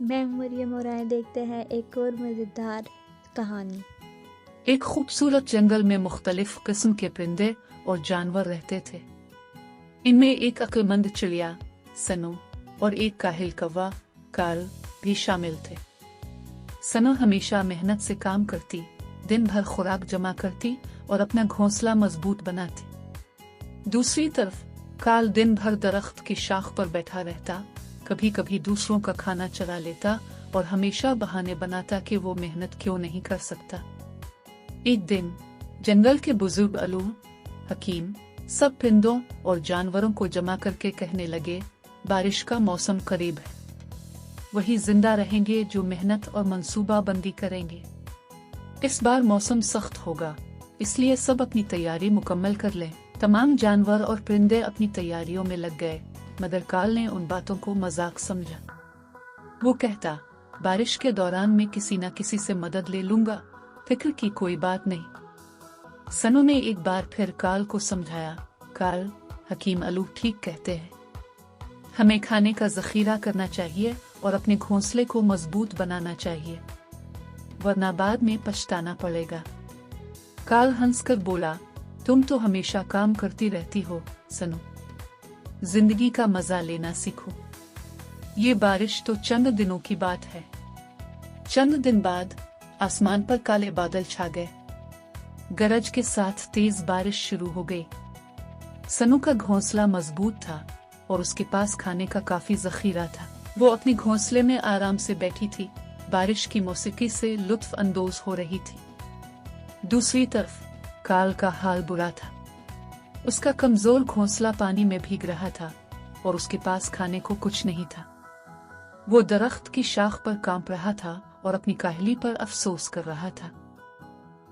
मैं मरियम और आए देखते हैं एक और मज़ेदार कहानी। एक खूबसूरत जंगल में मुख्तलिफ किस्म के परिंदे और जानवर रहते थे। इनमें एक अक्लमंद चिड़िया सनो और एक काहिल कौवा कार्ल भी शामिल थे। सनो हमेशा मेहनत से काम करती, दिन भर खुराक जमा करती और अपना घोंसला मजबूत बनाती। दूसरी तरफ कार्ल दिन भर दरख्त की शाख पर बैठा रहता, कभी कभी दूसरों का खाना चरा लेता और हमेशा बहाने बनाता कि वो मेहनत क्यों नहीं कर सकता। एक दिन जंगल के बुजुर्ग अलू हकीम सब परिंदों और जानवरों को जमा करके कहने लगे, बारिश का मौसम करीब है। वही जिंदा रहेंगे जो मेहनत और मंसूबा बंदी करेंगे। इस बार मौसम सख्त होगा, इसलिए सब अपनी तैयारी मुकम्मल कर लें। तमाम जानवर और परिंदे अपनी तैयारियों में लग गए, मगर कार्ल ने उन बातों को मजाक समझा। वो कहता, बारिश के दौरान मैं किसी न किसी से मदद ले लूंगा, फिक्र की कोई बात नहीं। सनो ने एक बार फिर कार्ल को समझाया, कार्ल, हकीम अलू ठीक कहते हैं, हमें खाने का जखीरा करना चाहिए और अपने घोंसले को मजबूत बनाना चाहिए, वरना बाद में पछताना पड़ेगा। कार्ल हंसकर बोला, तुम तो हमेशा काम करती रहती हो सनो, जिंदगी का मजा लेना सीखो। ये बारिश तो चंद दिनों की बात है। चंद दिन बाद आसमान पर काले बादल छा गए। गरज के साथ तेज बारिश शुरू हो गई। सनु का घोंसला मजबूत था और उसके पास खाने का काफी जखीरा था। वो अपने घोंसले में आराम से बैठी थी, बारिश की मौसीकी से लुत्फ अंदोज हो रही थी। दूसरी तरफ कार्ल का हाल बुरा था। उसका कमजोर घोंसला पानी में भीग रहा था और उसके पास खाने को कुछ नहीं था। वो दरख्त की शाख पर कांप रहा था और अपनी काहली पर अफसोस कर रहा था।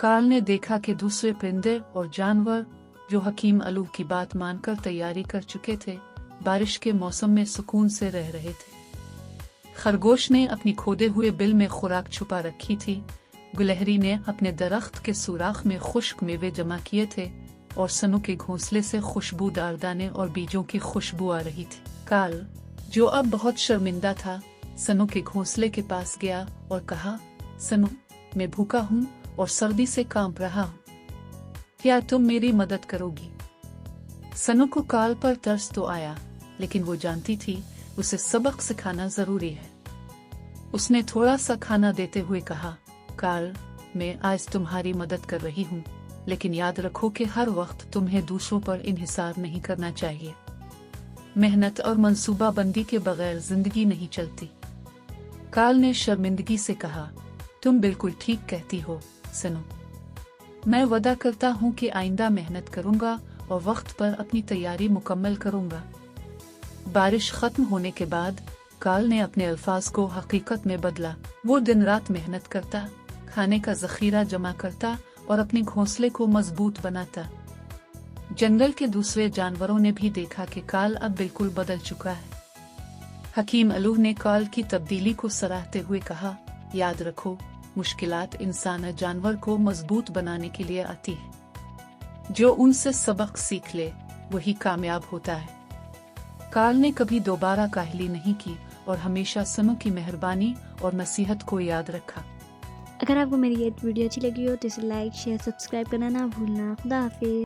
कार्ल ने देखा कि दूसरे परिंदे और जानवर जो हकीम अलू की बात मानकर तैयारी कर चुके थे, बारिश के मौसम में सुकून से रह रहे थे। खरगोश ने अपनी खोदे हुए बिल में खुराक छुपा रखी थी, गुलहरी ने अपने दरख्त के सुराख में खुश्क मेवे जमा किए थे और सनु के घोंसले से खुशबूदार दाने और बीजों की खुशबू आ रही थी। कार्ल, जो अब बहुत शर्मिंदा था, सनु के घोंसले के पास गया और कहा, सनु, मैं भूखा हूँ और सर्दी से कांप रहा हूँ, क्या तुम मेरी मदद करोगी? सनु को कार्ल पर तरस तो आया, लेकिन वो जानती थी उसे सबक सिखाना जरूरी है। उसने थोड़ा सा खाना देते हुए कहा, कार्ल, मैं आज तुम्हारी मदद कर रही हूँ, लेकिन याद रखो कि हर वक्त तुम्हें दूसरों पर इन्हिसार नहीं करना चाहिए। मेहनत और मंसूबा बंदी के बगैर जिंदगी नहीं चलती। कार्ल ने शर्मिंदगी से कहा, तुम बिल्कुल ठीक कहती हो सनो, मैं वादा करता हूँ कि आइंदा मेहनत करूंगा और वक्त पर अपनी तैयारी मुकम्मल करूंगा। बारिश खत्म होने के बाद कार्ल ने अपने अल्फाज को हकीकत में बदला। वो दिन रात मेहनत करता, खाने का जखीरा जमा करता और अपने घोंसले को मजबूत बनाता। जंगल के दूसरे जानवरों ने भी देखा कि कार्ल अब बिल्कुल बदल चुका है। हकीम अलू ने कार्ल की तब्दीली को सराहते हुए कहा, याद रखो, मुश्किलात इंसान जानवर को मजबूत बनाने के लिए आती है। जो उनसे सबक सीख ले वही कामयाब होता है। कार्ल ने कभी दोबारा काहली नहीं की और हमेशा सनु की मेहरबानी और नसीहत को याद रखा। अगर आपको मेरी ये वीडियो अच्छी लगी हो तो इसे लाइक, शेयर, सब्सक्राइब करना ना भूलना। खुदा हाफिज़।